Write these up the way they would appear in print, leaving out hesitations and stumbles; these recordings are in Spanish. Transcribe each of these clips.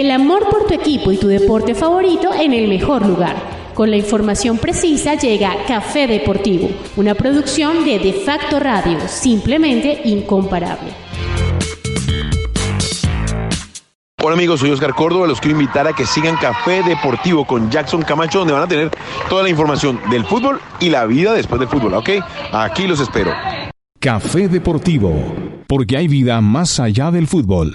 El amor por tu equipo y tu deporte favorito en el mejor lugar. Con la información precisa llega Café Deportivo, una producción de Facto Radio, simplemente incomparable. Hola amigos, soy Oscar Córdoba, los quiero invitar a que sigan Café Deportivo con Jackson Camacho, donde van a tener toda la información del fútbol y la vida después del fútbol, ¿ok? Aquí los espero. Café Deportivo, porque hay vida más allá del fútbol.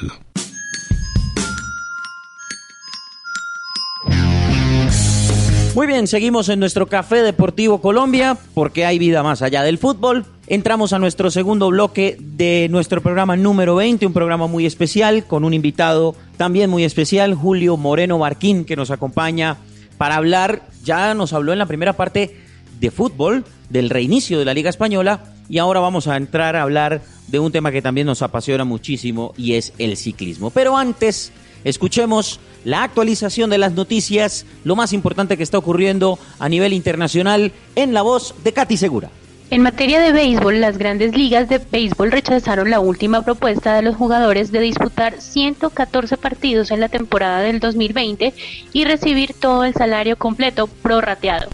Muy bien, seguimos en nuestro Café Deportivo Colombia, porque hay vida más allá del fútbol. Entramos a nuestro segundo bloque de nuestro programa número 20, un programa muy especial, con un invitado también muy especial, Julio Moreno Barquín, que nos acompaña para hablar, ya nos habló en la primera parte de fútbol, del reinicio de la Liga Española, y ahora vamos a entrar a hablar de un tema que también nos apasiona muchísimo, y es el ciclismo. Pero antes, escuchemos la actualización de las noticias, lo más importante que está ocurriendo a nivel internacional, en la voz de Katy Segura. En materia de béisbol, las grandes ligas de béisbol rechazaron la última propuesta de los jugadores de disputar 114 partidos en la temporada del 2020 y recibir todo el salario completo prorrateado.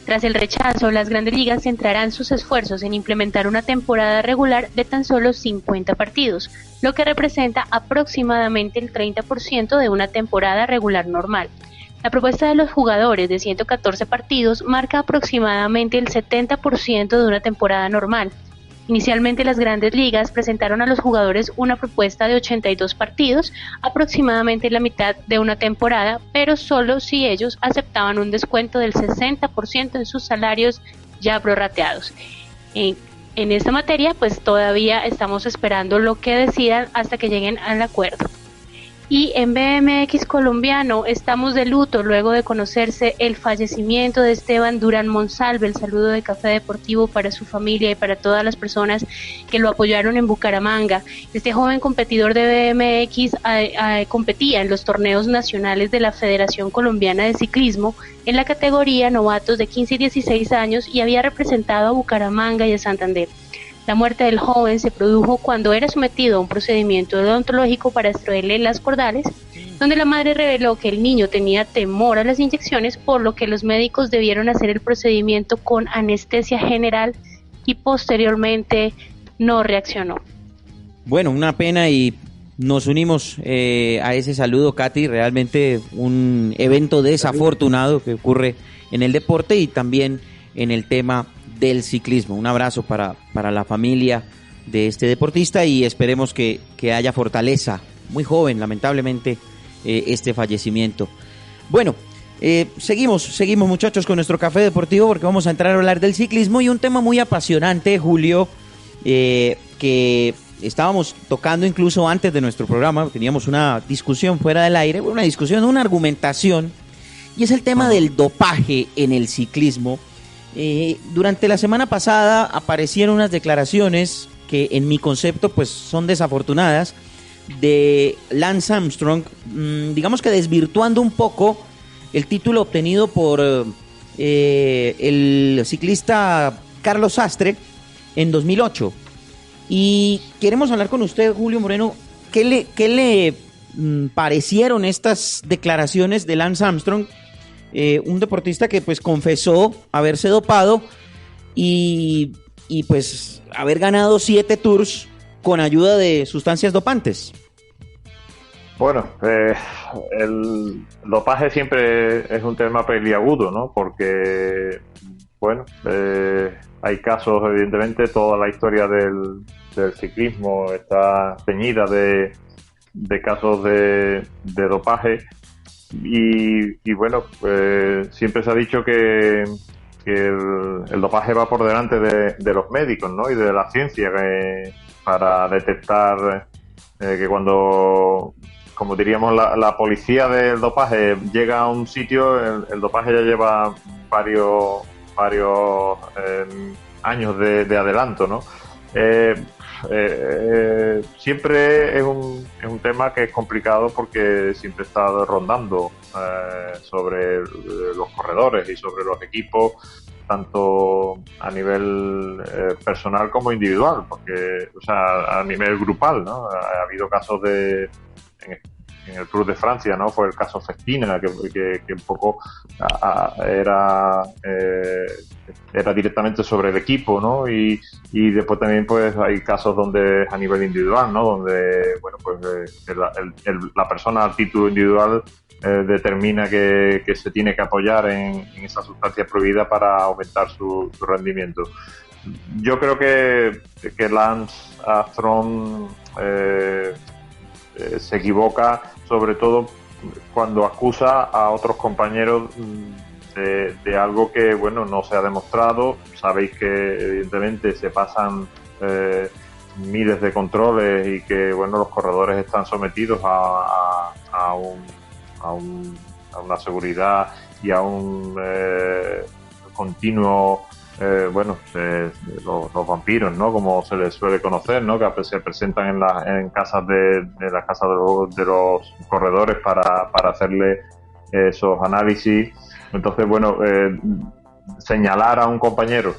Tras el rechazo, las grandes ligas centrarán sus esfuerzos en implementar una temporada regular de tan solo 50 partidos, lo que representa aproximadamente el 30% de una temporada regular normal. La propuesta de los jugadores de 114 partidos marca aproximadamente el 70% de una temporada normal. Inicialmente las grandes ligas presentaron a los jugadores una propuesta de 82 partidos, aproximadamente la mitad de una temporada, pero solo si ellos aceptaban un descuento del 60% en sus salarios ya prorrateados. En esta materia, pues todavía estamos esperando lo que decidan hasta que lleguen al acuerdo. Y en BMX colombiano estamos de luto luego de conocerse el fallecimiento de Esteban Durán Monsalve. El saludo de Café Deportivo para su familia y para todas las personas que lo apoyaron en Bucaramanga. Este joven competidor de BMX competía en los torneos nacionales de la Federación Colombiana de Ciclismo en la categoría novatos de 15 y 16 años y había representado a Bucaramanga y a Santander. La muerte del joven se produjo cuando era sometido a un procedimiento odontológico para extraerle las cordales, donde la madre reveló que el niño tenía temor a las inyecciones, por lo que los médicos debieron hacer el procedimiento con anestesia general y posteriormente no reaccionó. Bueno, una pena y nos unimos a ese saludo, Katy. Realmente un evento desafortunado que ocurre en el deporte y también en el tema del ciclismo. Un abrazo para la familia de este deportista y esperemos que haya fortaleza. Muy joven, lamentablemente, este fallecimiento. Bueno, seguimos muchachos con nuestro Café Deportivo porque vamos a entrar a hablar del ciclismo y un tema muy apasionante, Julio, que estábamos tocando incluso antes de nuestro programa. Teníamos una discusión fuera del aire, una argumentación, y es el tema del dopaje en el ciclismo. Durante la semana pasada aparecieron unas declaraciones que en mi concepto pues son desafortunadas de Lance Armstrong, digamos que desvirtuando un poco el título obtenido por el ciclista Carlos Sastre en 2008. Y queremos hablar con usted, Julio Moreno, ¿qué le parecieron estas declaraciones de Lance Armstrong? Un deportista que pues confesó haberse dopado y pues haber ganado 7 Tours con ayuda de sustancias dopantes. Bueno, el dopaje siempre es un tema peliagudo, ¿no? Porque, bueno, hay casos, evidentemente, toda la historia del ciclismo está teñida de casos de dopaje. Y bueno, siempre se ha dicho que el dopaje va por delante de los médicos, ¿no? Y de la ciencia para detectar que cuando, como diríamos, la policía del dopaje llega a un sitio, el dopaje ya lleva varios años de adelanto, ¿no? Siempre es un tema que es complicado porque siempre está rondando sobre los corredores y sobre los equipos, tanto a nivel personal como individual, porque, o sea, a nivel grupal, ¿no? Ha habido casos en el Tour de Francia, ¿no? Fue el caso Festina, que un poco era directamente sobre el equipo, ¿no? Y después también pues hay casos donde a nivel individual, ¿no? Donde, bueno, pues la persona al título individual determina que se tiene que apoyar en esa sustancia prohibida para aumentar su rendimiento. Yo creo que Lance Armstrong se equivoca sobre todo cuando acusa a otros compañeros de algo que, bueno, no se ha demostrado. Sabéis que evidentemente se pasan miles de controles y que, bueno, los corredores están sometidos a una seguridad y a un continuo los vampiros, ¿no? Como se les suele conocer, ¿no? Que se presentan en casas de las casas de los corredores para hacerle esos análisis. Entonces, bueno, señalar a un compañero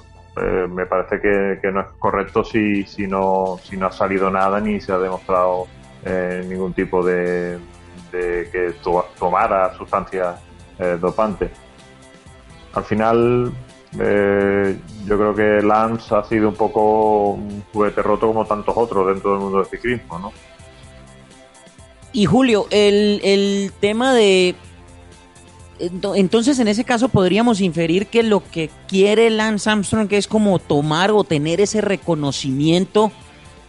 me parece que no es correcto si no ha salido nada ni se ha demostrado ningún tipo de que tomara sustancias dopantes. Al final, yo creo que Lance ha sido un poco un juguete roto como tantos otros dentro del mundo del ciclismo, ¿no? Y Julio, el tema de... Entonces, en ese caso podríamos inferir que lo que quiere Lance Armstrong es como tomar o tener ese reconocimiento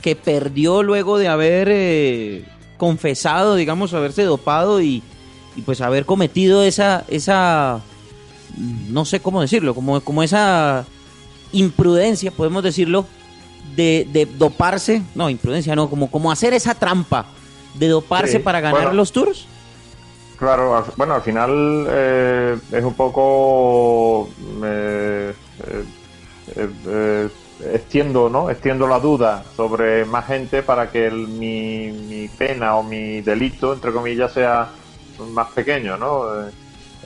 que perdió luego de haber confesado, digamos, haberse dopado y pues haber cometido esa no sé cómo decirlo, como esa imprudencia, podemos decirlo, de doparse, no, imprudencia no, como hacer esa trampa de doparse para ganar los Tours. Claro, bueno, al final es un poco extiendo la duda sobre más gente para que mi pena o mi delito, entre comillas, sea más pequeño, ¿no?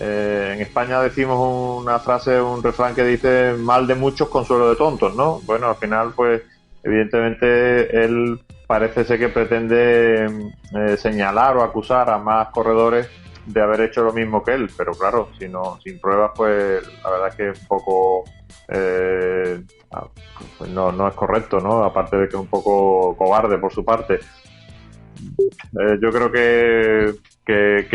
En España decimos una frase, un refrán que dice: mal de muchos, consuelo de tontos, ¿no? Bueno, al final, pues, evidentemente, él parece ser que pretende señalar o acusar a más corredores de haber hecho lo mismo que él, pero claro, sin pruebas, pues, la verdad es que es un poco... pues no es correcto, ¿no? Aparte de que es un poco cobarde por su parte. Yo creo que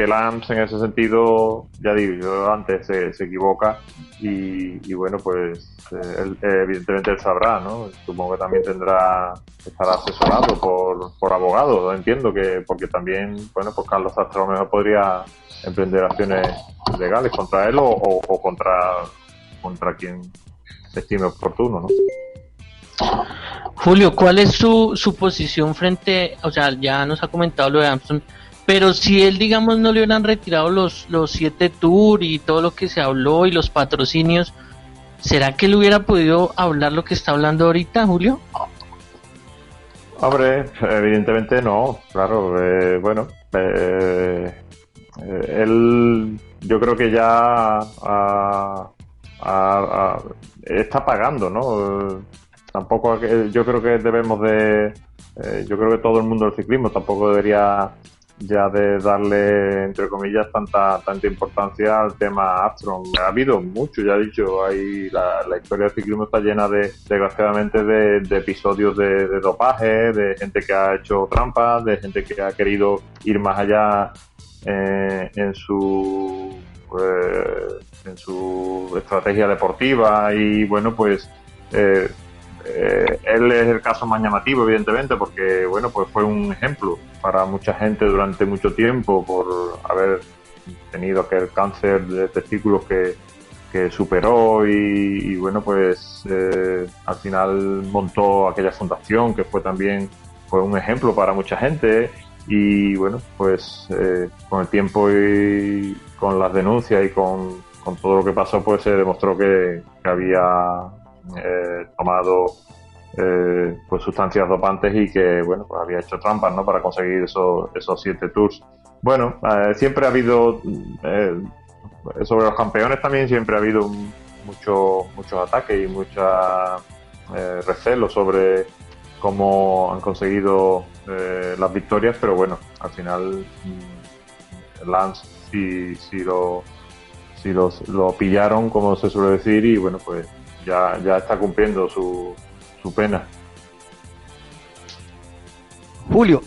Lance en ese sentido, ya digo, antes se equivoca y bueno, pues él, evidentemente él sabrá, ¿no? Supongo que también estará asesorado por abogados, entiendo que, porque también, bueno, pues Carlos Sastre a lo mejor podría emprender acciones legales contra él o contra quien estime oportuno, ¿no? Julio, ¿cuál es su posición frente, o sea, ya nos ha comentado lo de Armstrong, pero si él, digamos, no le hubieran retirado los 7 Tours y todo lo que se habló y los patrocinios, ¿será que él hubiera podido hablar lo que está hablando ahorita, Julio? Hombre, evidentemente no, claro, bueno, él, yo creo que ya está pagando, ¿no? Tampoco, yo creo que yo creo que todo el mundo del ciclismo tampoco debería ya de darle, entre comillas, tanta importancia al tema Armstrong. Ha habido mucho, ya he dicho, la historia del ciclismo está llena desgraciadamente de episodios de dopaje, de gente que ha hecho trampas, de gente que ha querido ir más allá en su estrategia deportiva y bueno, pues él es el caso más llamativo, evidentemente, porque bueno, pues fue un ejemplo para mucha gente durante mucho tiempo por haber tenido aquel cáncer de testículos que superó y bueno, pues al final montó aquella fundación que fue un ejemplo para mucha gente y bueno, pues con el tiempo y con las denuncias y con todo lo que pasó, pues se demostró que había tomado pues sustancias dopantes y que bueno, pues había hecho trampas, ¿no? Para conseguir esos 7 Tours. Bueno, siempre ha habido sobre los campeones también siempre ha habido muchos ataques y mucha recelo sobre cómo han conseguido las victorias, pero bueno, al final Lance lo pillaron, como se suele decir, y bueno, pues ya está cumpliendo su pena. Julio,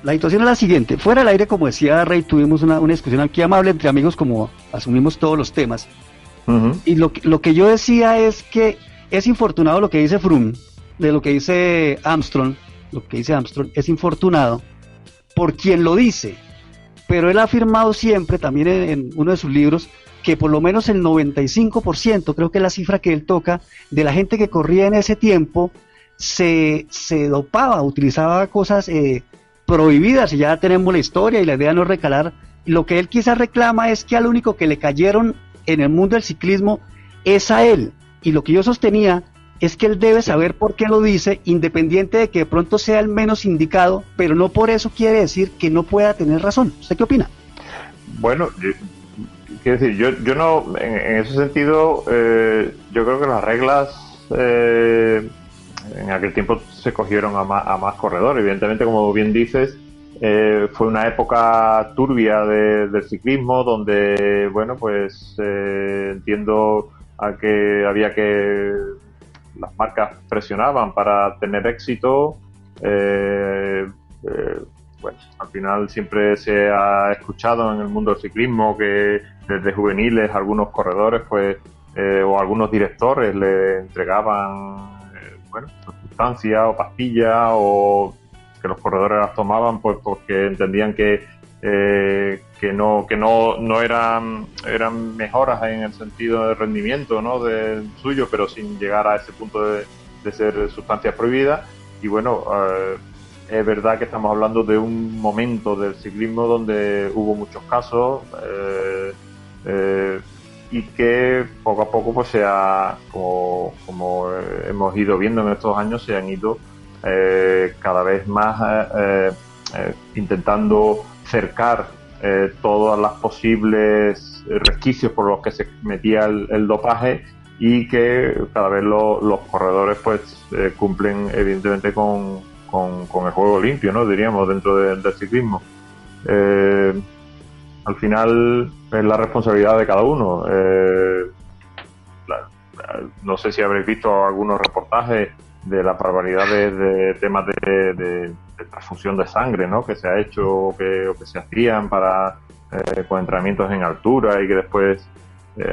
la situación es la siguiente. Fuera del aire, como decía Rey, tuvimos una discusión aquí amable entre amigos, como asumimos todos los temas. Y lo que yo decía es que es infortunado lo que dice Froome, de lo que dice Armstrong. Lo que dice Armstrong es infortunado por quien lo dice. Pero él ha afirmado siempre, también en uno de sus libros, que por lo menos el 95%, creo que es la cifra que él toca, de la gente que corría en ese tiempo, se dopaba, utilizaba cosas prohibidas, y ya tenemos la historia y la idea no es recalar. Lo que él quizás reclama es que al único que le cayeron en el mundo del ciclismo es a él, y lo que yo sostenía es que él debe saber por qué lo dice, independiente de que de pronto sea el menos indicado, pero no por eso quiere decir que no pueda tener razón. ¿Usted qué opina? Bueno, quiero decir, yo no, en ese sentido, yo creo que las reglas en aquel tiempo se cogieron a más corredores. Evidentemente, como bien dices, fue una época turbia del ciclismo, donde, bueno, pues entiendo a que había que las marcas presionaban para tener éxito. Bueno, al final siempre se ha escuchado en el mundo del ciclismo que desde juveniles algunos corredores, pues, o algunos directores le entregaban, bueno, sustancias o pastillas, o que los corredores las tomaban, pues porque entendían que no eran mejoras en el sentido de rendimiento, ¿no?, de suyo, pero sin llegar a ese punto de ser sustancias prohibidas. Y bueno, es verdad que estamos hablando de un momento del ciclismo donde hubo muchos casos, y que poco a poco, pues como hemos ido viendo en estos años, se han ido cada vez más intentando cercar todas las posibles resquicios por los que se metía el dopaje, y que cada vez los corredores, pues, cumplen evidentemente con el juego limpio, ¿no?, diríamos, dentro del ciclismo. Al final es la responsabilidad de cada uno. No sé si habréis visto algunos reportajes de las barbaridades de temas de transfusión de sangre, ¿no?, que se ha hecho o que se hacían para con entrenamientos en altura, y que después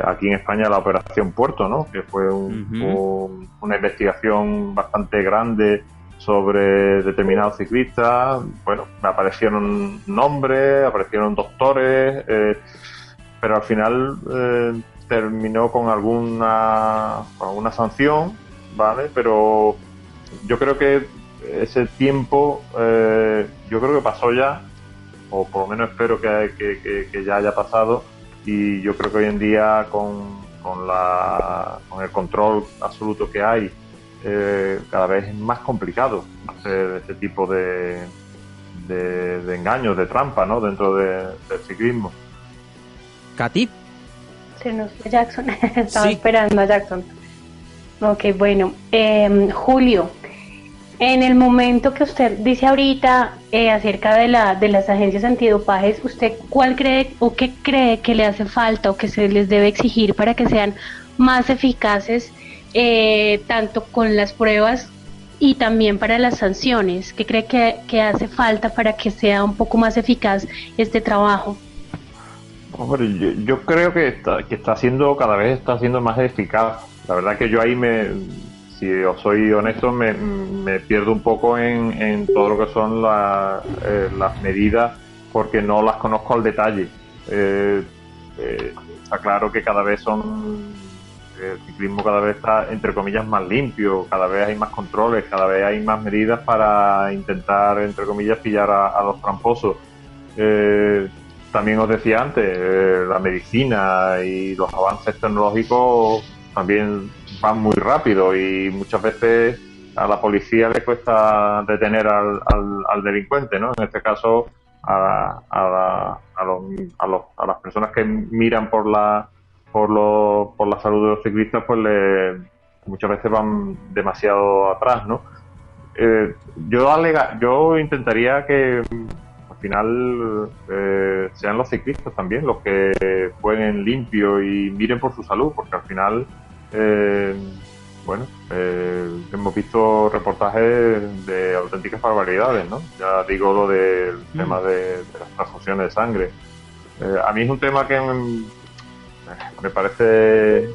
aquí en España la Operación Puerto, ¿no?, que fue una investigación bastante grande sobre determinados ciclistas. Bueno, aparecieron nombres, aparecieron doctores, pero al final terminó con alguna sanción, ¿vale? Pero yo creo que ese tiempo, yo creo que pasó ya, o por lo menos espero que ya haya pasado, y yo creo que hoy en día con el control absoluto que hay, cada vez es más complicado hacer este tipo de engaños, de trampa, ¿no?, dentro del ciclismo. ¿Katy? Se nos fue Jackson. Estaba Sí. esperando a Jackson. Ok, bueno. Julio, en el momento que usted dice ahorita acerca de las agencias antidopajes, ¿usted cuál cree o qué cree que le hace falta o que se les debe exigir para que sean más eficaces, tanto con las pruebas y también para las sanciones? ¿Qué cree que hace falta para que sea un poco más eficaz este trabajo? Hombre, yo creo que está siendo, cada vez está siendo más eficaz. La verdad que yo ahí si os soy honesto, me pierdo un poco en todo lo que son las medidas, porque no las conozco al detalle. Está claro que cada vez el ciclismo cada vez está, entre comillas, más limpio, cada vez hay más controles, cada vez hay más medidas para intentar, entre comillas, pillar a los tramposos. También os decía antes, la medicina y los avances tecnológicos también van muy rápido, y muchas veces a la policía le cuesta detener al delincuente, ¿no? En este caso a las personas que miran por la salud de los ciclistas, pues muchas veces van demasiado atrás, ¿no? yo intentaría que al final sean los ciclistas también los que jueguen limpio y miren por su salud, porque al final hemos visto reportajes de auténticas barbaridades, ¿no? Ya digo lo del tema de las transfusiones de sangre. A mí es un tema que me parece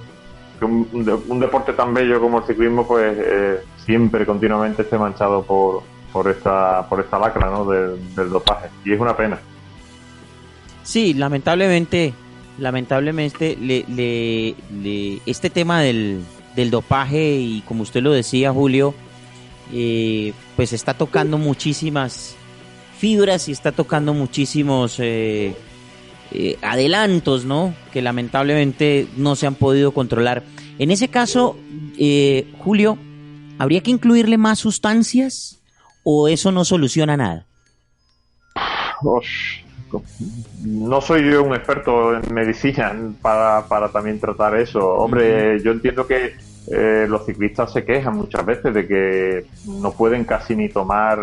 que un deporte tan bello como el ciclismo, pues siempre continuamente esté manchado por esta lacra, ¿no? del dopaje, y es una pena. Sí, lamentablemente este tema del dopaje, y como usted lo decía, Julio, pues está tocando muchísimas fibras y está tocando muchísimos adelantos, ¿no? Que lamentablemente no se han podido controlar. En ese caso, Julio, ¿habría que incluirle más sustancias o eso no soluciona nada? No soy yo un experto en medicina para también tratar eso. Hombre, yo entiendo que los ciclistas se quejan muchas veces de que no pueden casi ni tomar,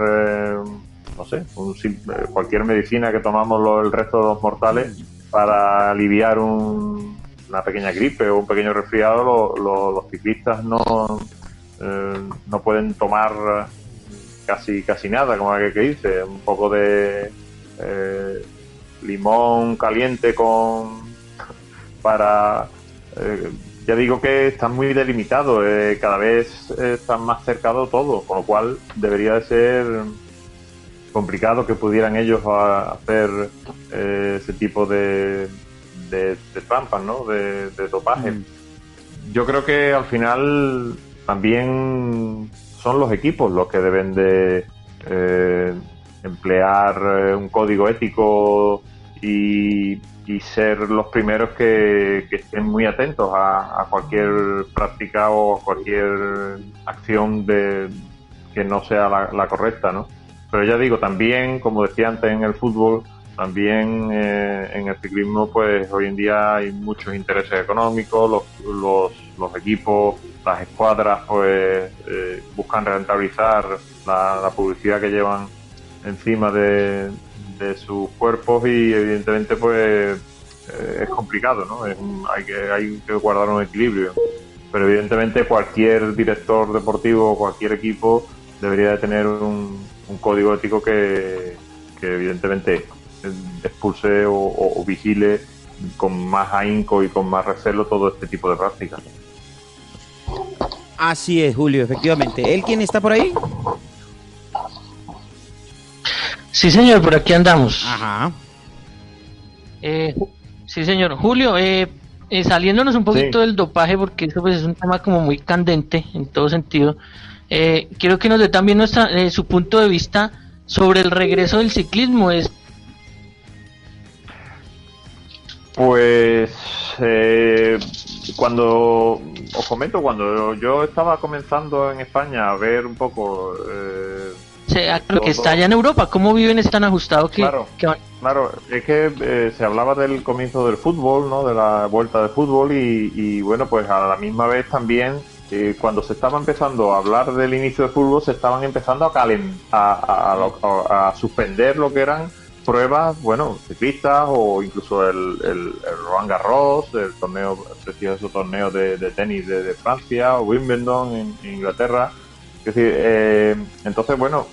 cualquier medicina que tomamos el resto de los mortales para aliviar una pequeña gripe o un pequeño resfriado. Los ciclistas no pueden tomar casi nada, como aquel que dice, un poco de limón caliente ya digo que están muy delimitados, cada vez están más cercados todo, con lo cual debería de ser complicado que pudieran ellos hacer ese tipo de trampas, ¿no? De dopaje. Yo creo que al final también son los equipos los que deben de emplear un código ético y ser los primeros que estén muy atentos a cualquier práctica o a cualquier acción que no sea la correcta, ¿no? Pero ya digo, también, como decía antes, en el fútbol, también en el ciclismo, pues hoy en día hay muchos intereses económicos, los equipos, las escuadras, pues buscan rentabilizar la publicidad que llevan encima de sus cuerpos, y evidentemente pues es complicado, ¿no? Hay que guardar un equilibrio, pero evidentemente cualquier director deportivo o cualquier equipo debería de tener un código ético que evidentemente expulse o vigile con más ahínco y con más recelo todo este tipo de prácticas. Así es, Julio, efectivamente. ¿Él quién está por ahí? Sí, señor, por aquí andamos. Ajá. Sí, señor. Julio, saliéndonos un poquito del dopaje, porque eso pues es un tema como muy candente en todo sentido, quiero que nos dé también su punto de vista sobre el regreso del ciclismo. Pues cuando yo estaba comenzando en España a ver un poco lo que está allá en Europa, ¿cómo viven? ¿Es tan ajustado que van? Claro, es que se hablaba del comienzo del fútbol, ¿no? De la vuelta del fútbol y bueno, pues a la misma vez también cuando se estaba empezando a hablar del inicio del fútbol, se estaban empezando a suspender lo que eran pruebas, bueno, ciclistas o incluso el Roland Garros, el precioso torneo de tenis de Francia, o Wimbledon en Inglaterra. Es decir, entonces, bueno,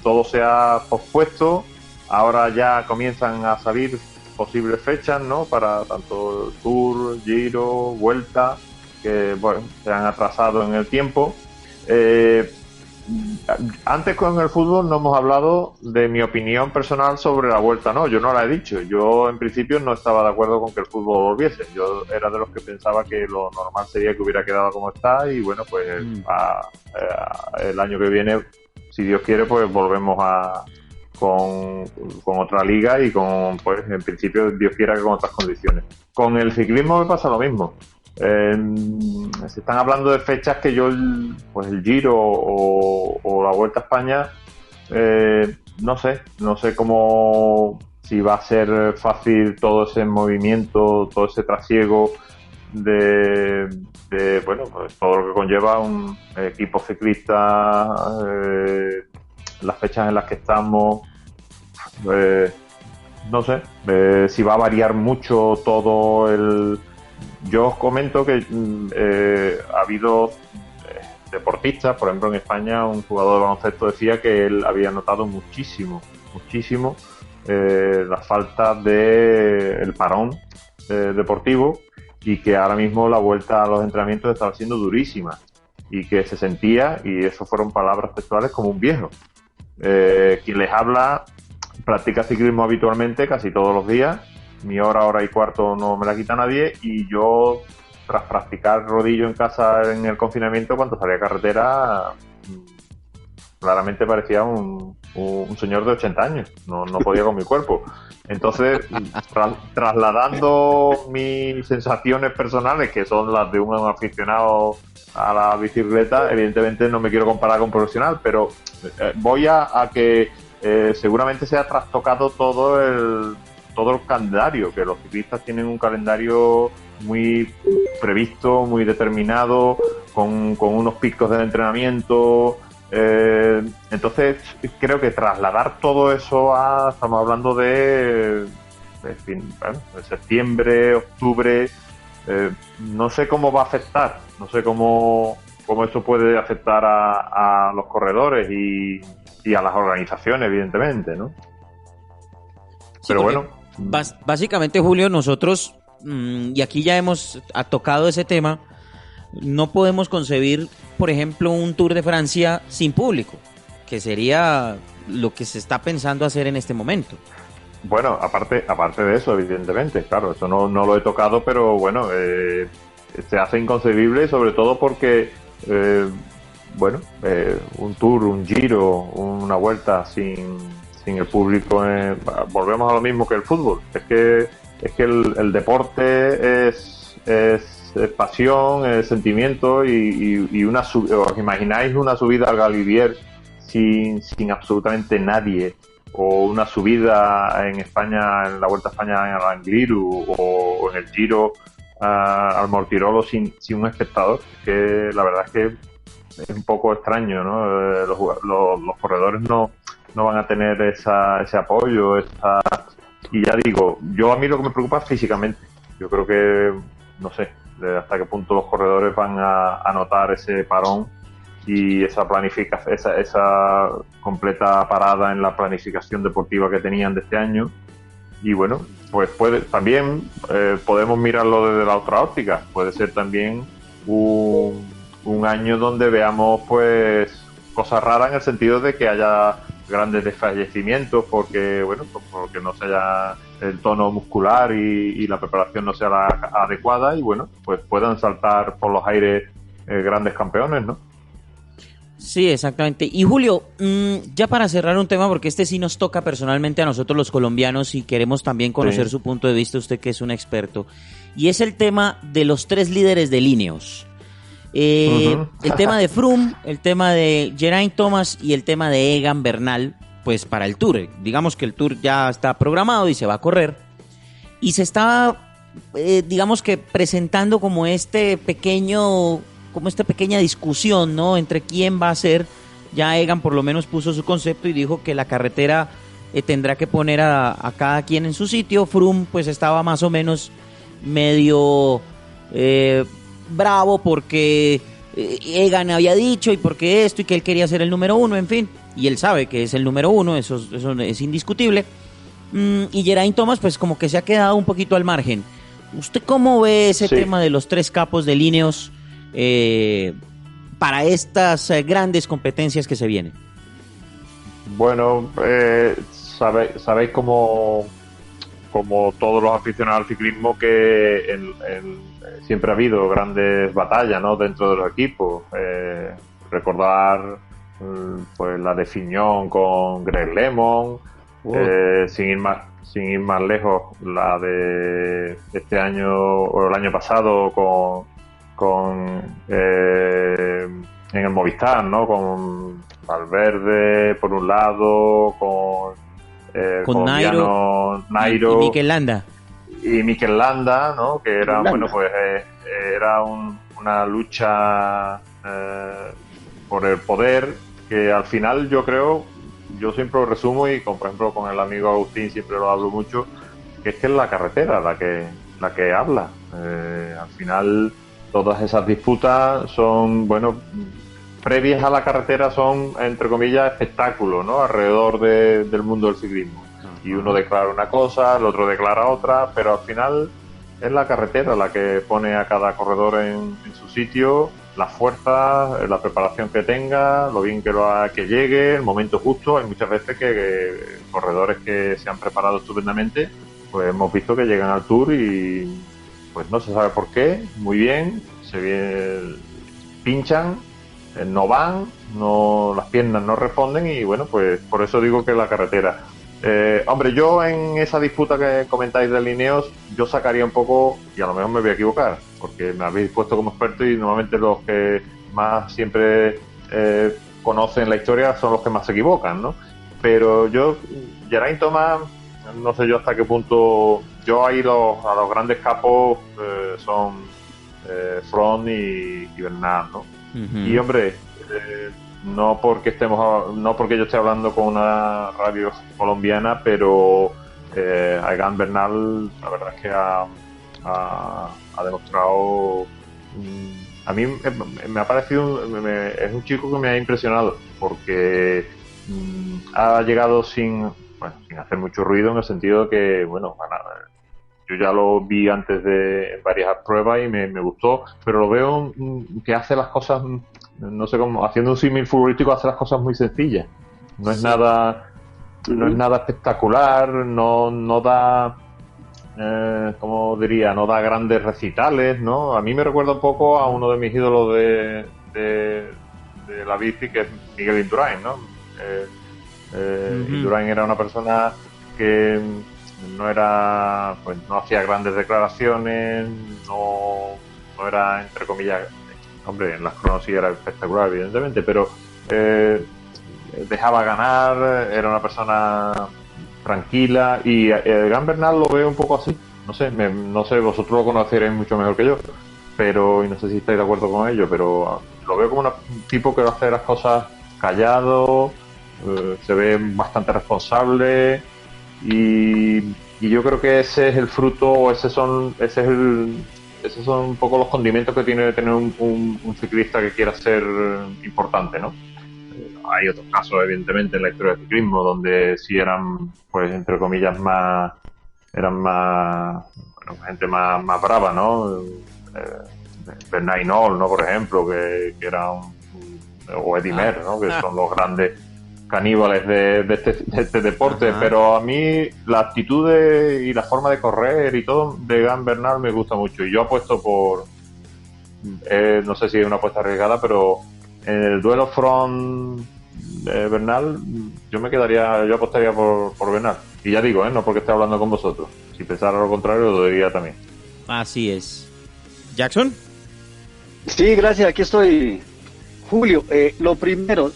todo se ha pospuesto. Ahora ya comienzan a salir posibles fechas, ¿no? Para tanto Tour, Giro, Vuelta, que bueno, se han atrasado en el tiempo. Antes con el fútbol no hemos hablado de mi opinión personal sobre la Vuelta, no, yo no la he dicho. Yo en principio no estaba de acuerdo con que el fútbol volviese. Yo era de los que pensaba que lo normal sería que hubiera quedado como está y bueno, pues el año que viene, si Dios quiere, pues volvemos con otra liga y pues en principio Dios quiera que con otras condiciones. Con el ciclismo me pasa lo mismo. Se están hablando de fechas que yo, pues el Giro o la Vuelta a España, no sé cómo, si va a ser fácil todo ese movimiento, todo ese trasiego, bueno, pues todo lo que conlleva un equipo ciclista, las fechas en las que estamos, no sé si va a variar mucho todo el... Yo os comento que ha habido deportistas, por ejemplo en España un jugador de baloncesto decía que él había notado muchísimo la falta del parón deportivo, y que ahora mismo la vuelta a los entrenamientos estaba siendo durísima y que se sentía, y eso fueron palabras textuales, como un viejo. Quien les habla practica ciclismo habitualmente casi todos los días, mi hora y cuarto no me la quita nadie, y yo, tras practicar rodillo en casa en el confinamiento, cuando salía a carretera, claramente parecía un señor de 80 años, no podía con mi cuerpo. Entonces, trasladando mis sensaciones personales, que son las de un aficionado a la bicicleta, evidentemente no me quiero comparar con un profesional, pero voy a que seguramente se ha trastocado todo el calendario, que los ciclistas tienen un calendario muy previsto, muy determinado, con unos picos de entrenamiento. Entonces creo que trasladar todo eso estamos hablando de septiembre, octubre, no sé cómo va a afectar, no sé cómo eso puede afectar a los corredores y a las organizaciones, evidentemente, ¿no? Sí, pero bueno, básicamente, Julio, nosotros, y aquí ya hemos tocado ese tema, no podemos concebir, por ejemplo, un Tour de Francia sin público, que sería lo que se está pensando hacer en este momento. Bueno, aparte de eso, evidentemente, claro, eso no lo he tocado, pero bueno, se hace inconcebible, sobre todo porque, un Tour, un Giro, una Vuelta sin el público, volvemos a lo mismo que el fútbol. Es que el deporte es pasión, es sentimiento, y os imagináis una subida al Galibier sin absolutamente nadie, o una subida en España, en la Vuelta a España en el Angliru, o en el Giro al Mortirolo sin un espectador. Que la verdad es que es un poco extraño, ¿no? Los corredores no van a tener ese apoyo, y ya digo, a mí lo que me preocupa es físicamente. Yo creo que, no sé hasta qué punto los corredores van a notar ese parón y esa completa parada en la planificación deportiva que tenían de este año. Y bueno, pues también podemos mirarlo desde la otra óptica. Puede ser también un año donde veamos pues cosas raras, en el sentido de que haya grandes desfallecimientos porque no se haya el tono muscular y la preparación no sea la adecuada, y bueno, pues puedan saltar por los aires grandes campeones, ¿no? Sí, exactamente. Y Julio, ya para cerrar un tema, porque este sí nos toca personalmente a nosotros los colombianos y queremos también conocer su punto de vista, usted que es un experto, y es el tema de los 3 líderes de Ineos. El tema de Froome, el tema de Geraint Thomas y el tema de Egan Bernal, pues para el Tour. Digamos que el Tour ya está programado y se va a correr, y se está, digamos que presentando como esta pequeña discusión, ¿no?, entre quién va a ser. Ya Egan por lo menos puso su concepto y dijo que la carretera tendrá que poner a cada quien en su sitio. Froome pues estaba más o menos medio bravo porque Egan había dicho y porque esto, y que él quería ser el número 1, en fin, y él sabe que es el número 1, eso es indiscutible. Y Geraint Thomas pues como que se ha quedado un poquito al margen. ¿Usted cómo ve ese tema de los 3 capos de Ineos para estas grandes competencias que se vienen? Bueno, sabéis como todos los aficionados al ciclismo que siempre ha habido grandes batallas, ¿no?, dentro de los equipos. Recordar pues la de Fignon con Greg LeMond, sin ir más lejos, la de este año o el año pasado en el Movistar, ¿no?, con Valverde por un lado, con Nairo y Mikel Landa, y Mikel Landa, ¿no? Que era, bueno, pues era una lucha por el poder, que al final yo creo, yo siempre lo resumo, y por ejemplo con el amigo Agustín siempre lo hablo mucho, que es la carretera la que habla. Al final todas esas disputas son, bueno, previas a la carretera, son, entre comillas, espectáculos, ¿no? Alrededor del mundo del ciclismo. Y uno declara una cosa, el otro declara otra, pero al final es la carretera la que pone a cada corredor en su sitio, las fuerzas, la preparación que tenga, lo bien que llegue, el momento justo. Hay muchas veces que corredores que se han preparado estupendamente, pues hemos visto que llegan al Tour y pues no se sabe por qué, muy bien, pinchan, no van, las piernas no responden, y bueno, pues por eso digo que la carretera. Hombre, yo en esa disputa que comentáis de Ineos, yo sacaría un poco, y a lo mejor me voy a equivocar, porque me habéis puesto como experto y normalmente los que más siempre conocen la historia son los que más se equivocan, ¿no? Pero yo, Geraint Thomas, no sé yo hasta qué punto. Yo ahí a los grandes capos son Froome y Bernal, ¿no? Y hombre, no porque yo esté hablando con una radio colombiana, pero Egan Bernal, la verdad es que ha demostrado, a mí me ha parecido, es un chico que me ha impresionado, porque ha llegado sin hacer mucho ruido, en el sentido de que, bueno, yo ya lo vi antes de varias pruebas y me gustó, pero lo veo que hace las cosas, no sé cómo, haciendo un símil futbolístico, hace las cosas muy sencillas. No es nada espectacular, no da, ¿cómo diría? No da grandes recitales, ¿no? A mí me recuerda un poco a uno de mis ídolos de la bici, que es Miguel Indurain, ¿no? Indurain era una persona que no hacía grandes declaraciones, no era, entre comillas, hombre, en las cronos sí era espectacular, evidentemente, pero dejaba ganar, era una persona tranquila, y Egan Bernal lo veo un poco así, no sé, vosotros lo conoceréis mucho mejor que yo, pero, y no sé si estáis de acuerdo con ello, pero lo veo como un tipo que va a hacer las cosas callado, se ve bastante responsable, y yo creo que ese es el fruto, o esos son un poco los condimentos que tiene de tener un ciclista que quiera ser importante, ¿no? Hay otros casos, evidentemente, en la historia del ciclismo, donde sí eran, pues, entre comillas, gente más brava, ¿no? Bernard Hinault, ¿no? Por ejemplo, que era o Eddy Merckx, ¿no? Que son los grandes caníbales de este deporte, pero a mí la actitud y la forma de correr y todo de Egan Bernal me gusta mucho, y yo apuesto por, no sé si es una apuesta arriesgada, pero en el duelo Froome Bernal yo apostaría por Bernal, y ya digo, no porque esté hablando con vosotros, si pensara lo contrario lo diría también. Así es. ¿Jackson? Sí, gracias, aquí estoy, Julio. Lo primero,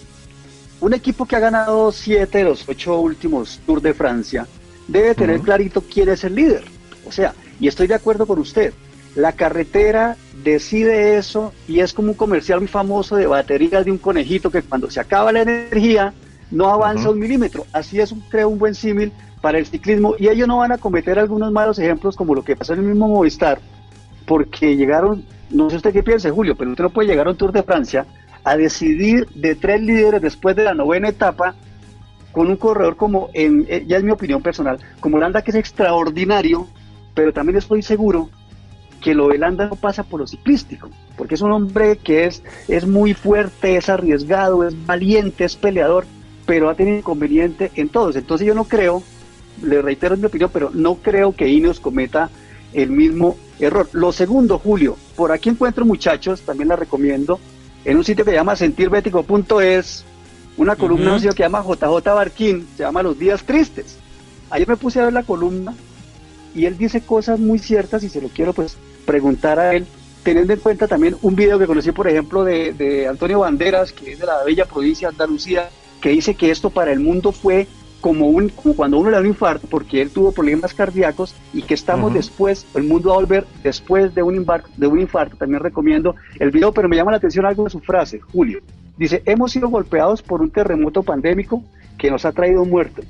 un equipo que ha ganado 7 de los 8 últimos Tour de Francia debe tener clarito quién es el líder. O sea, y estoy de acuerdo con usted, la carretera decide eso, y es como un comercial muy famoso de baterías de un conejito que cuando se acaba la energía no avanza un milímetro. Así es, creo, un buen símil para el ciclismo, y ellos no van a cometer algunos malos ejemplos como lo que pasó en el mismo Movistar, porque llegaron, no sé usted qué piensa, Julio, pero usted no puede llegar a un Tour de Francia a decidir de 3 líderes después de la 9ª etapa con un corredor como, ya es mi opinión personal, como Landa, que es extraordinario, pero también estoy seguro que lo de Landa no pasa por lo ciclístico, porque es un hombre que es muy fuerte, es arriesgado, es valiente, es peleador, pero ha tenido inconveniente en todos. Entonces yo no creo, le reitero mi opinión, pero no creo que Ineos cometa el mismo error. Lo segundo, Julio, por aquí encuentro, muchachos, también la recomiendo, en un sitio que se llama sentirbético.es, una columna que se llama JJ Barquín, se llama Los Días Tristes. Ayer me puse a ver la columna y él dice cosas muy ciertas, y se lo quiero pues preguntar a él, teniendo en cuenta también un video que conocí, por ejemplo, de Antonio Banderas, que es de la bella provincia de Andalucía, que dice que esto para el mundo fue como cuando uno le da un infarto, porque él tuvo problemas cardíacos, y que estamos después, el mundo va a volver después de un infarto. También recomiendo el video, pero me llama la atención algo de su frase, Julio. Dice: hemos sido golpeados por un terremoto pandémico que nos ha traído muertos,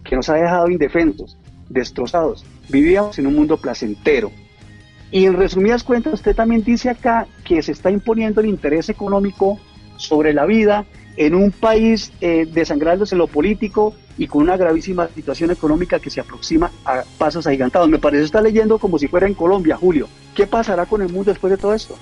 que nos ha dejado indefensos, destrozados. Vivíamos en un mundo placentero. Y en resumidas cuentas, usted también dice acá que se está imponiendo el interés económico sobre la vida en un país desangrándose lo político y con una gravísima situación económica que se aproxima a pasos agigantados. Me parece que está leyendo como si fuera en Colombia, Julio. ¿Qué pasará con el mundo después de todo esto?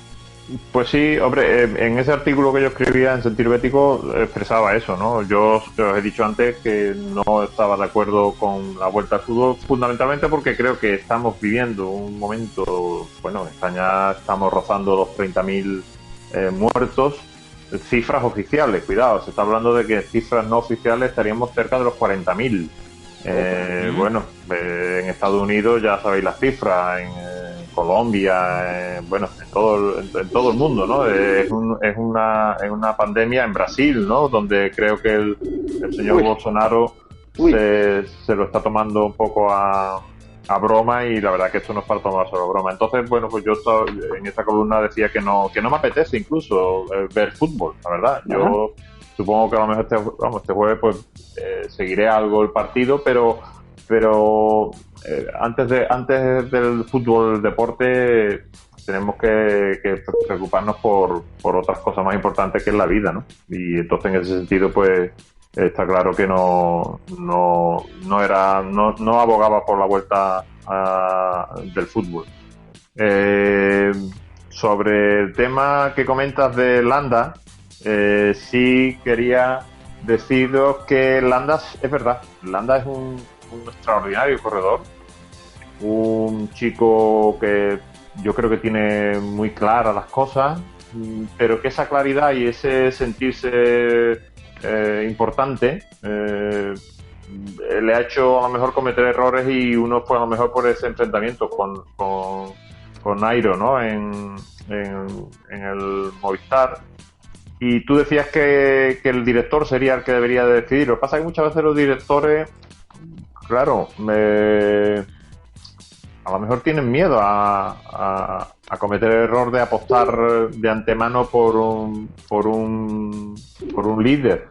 Pues sí, hombre, en ese artículo que yo escribía en Sentir Bético expresaba eso, ¿no? Yo os he dicho antes que no estaba de acuerdo con la vuelta al fútbol, fundamentalmente porque creo que estamos viviendo un momento, bueno, en España estamos rozando los 30.000 muertos, cifras oficiales, cuidado, se está hablando de que cifras no oficiales estaríamos cerca de los 40.000. Bueno, en Estados Unidos ya sabéis las cifras, en Colombia, bueno, en todo el mundo, ¿no? Es una pandemia en Brasil, ¿no? Donde creo que el señor Bolsonaro se lo está tomando un poco a broma, y la verdad que esto no es para tomárselo a broma. Entonces, bueno, pues yo en esta columna decía que no me apetece incluso ver fútbol, la verdad. Yo supongo que a lo mejor este jueves pues seguiré algo el partido, pero antes del fútbol, el deporte, tenemos que preocuparnos por otras cosas más importantes que es la vida, ¿no? Y entonces, en ese sentido, pues está claro que no abogaba por la vuelta del fútbol. Sobre el tema que comentas de Landa, sí quería deciros que Landa, es verdad, Landa es un extraordinario corredor, un chico que yo creo que tiene muy claras las cosas, pero que esa claridad y ese sentirse importante le ha hecho a lo mejor cometer errores, y uno fue a lo mejor por ese enfrentamiento con Nairo, ¿no? En el Movistar. Y tú decías que el director sería el que debería de decidir. Lo que pasa es que muchas veces los directores, claro, a lo mejor tienen miedo a cometer el error de apostar de antemano por un líder.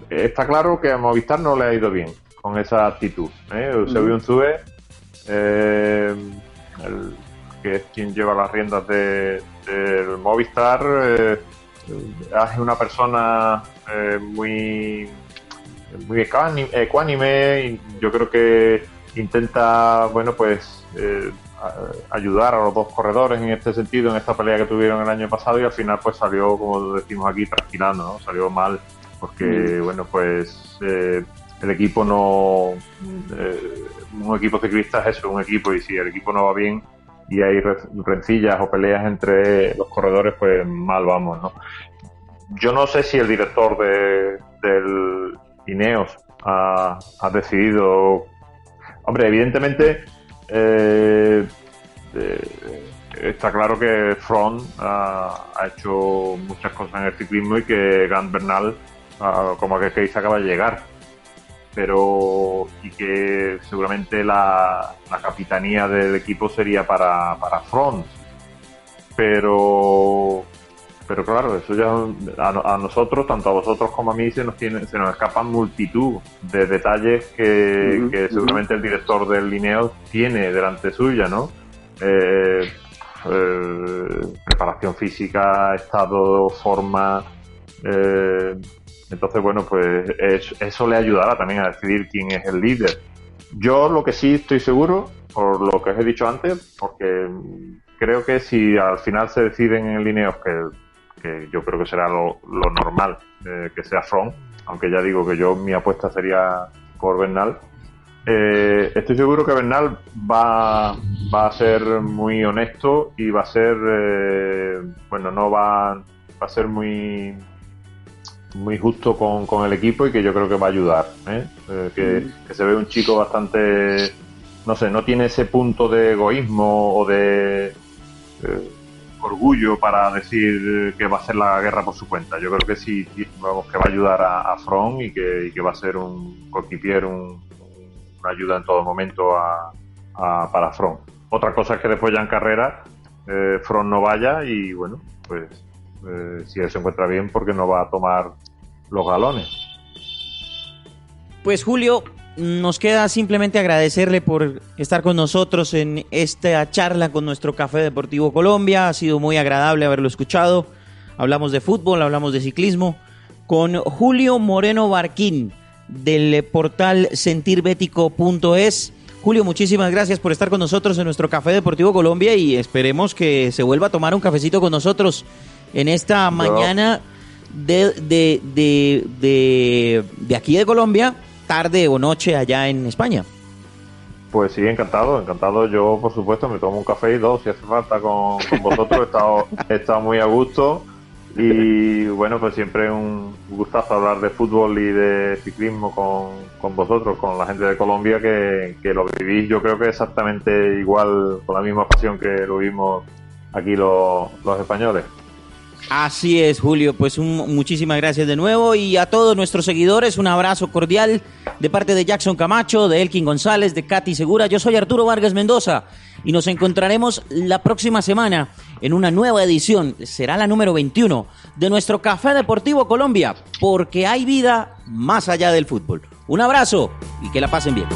Está claro que a Movistar no le ha ido bien con esa actitud. Eusebio Unzúe, que es quien lleva las riendas del Movistar, es una persona muy ecuánime, y yo creo que intenta, bueno, pues ayudar a los dos corredores en este sentido, en esta pelea que tuvieron el año pasado, y al final pues salió, como decimos aquí, trasquilando, ¿no? Salió mal porque, bueno, pues el equipo un equipo ciclista es eso, un equipo, y si el equipo no va bien y hay rencillas o peleas entre los corredores, pues mal vamos, ¿no? Yo no sé si el director del Ineos ha decidido. Hombre, evidentemente está claro que Froome ha hecho muchas cosas en el ciclismo, y que Grant Bernal como que se acaba de llegar, y que seguramente la capitanía del equipo sería para Froome, pero claro, eso ya a nosotros, tanto a vosotros como a mí, se nos escapan multitud de detalles que seguramente el director del Ineos tiene delante suya, ¿no? Preparación física, estado, forma. Entonces, bueno, pues eso le ayudará también a decidir quién es el líder. Yo lo que sí estoy seguro, por lo que os he dicho antes, porque creo que si al final se deciden en el Ineos, que yo creo que será lo normal, que sea Froome, aunque ya digo que mi apuesta sería por Bernal. Estoy seguro que Bernal va a ser muy honesto, y va a ser no va a ser muy justo con el equipo, y que yo creo que va a ayudar, que se ve un chico bastante, no sé, no tiene ese punto de egoísmo o de orgullo para decir que va a ser la guerra por su cuenta. Yo creo que sí, vamos, que va a ayudar a Fron y que va a ser un coequipier, una ayuda en todo momento para Fron. Otra cosa es que después ya en carrera Fron no vaya y bueno, pues si él se encuentra bien, porque no va a tomar los galones. Pues Julio, nos queda simplemente agradecerle por estar con nosotros en esta charla con nuestro Café Deportivo Colombia. Ha sido muy agradable haberlo escuchado. Hablamos de fútbol, hablamos de ciclismo con Julio Moreno Barquín del portal sentirbético.es. Julio, muchísimas gracias por estar con nosotros en nuestro Café Deportivo Colombia y esperemos que se vuelva a tomar un cafecito con nosotros en esta mañana de aquí de Colombia, tarde o noche allá en España. Pues sí, encantado. Yo, por supuesto, me tomo un café y dos, si hace falta, con vosotros. He estado muy a gusto y bueno, pues siempre un gustazo hablar de fútbol y de ciclismo con vosotros, con la gente de Colombia, que lo vivís, yo creo que exactamente igual, con la misma pasión que lo vimos aquí los españoles. Así es, Julio, pues muchísimas gracias de nuevo y a todos nuestros seguidores un abrazo cordial de parte de Jackson Camacho, de Elkin González, de Katy Segura. Yo soy Arturo Vargas Mendoza y nos encontraremos la próxima semana en una nueva edición, será la número 21 de nuestro Café Deportivo Colombia, porque hay vida más allá del fútbol. Un abrazo y que la pasen bien.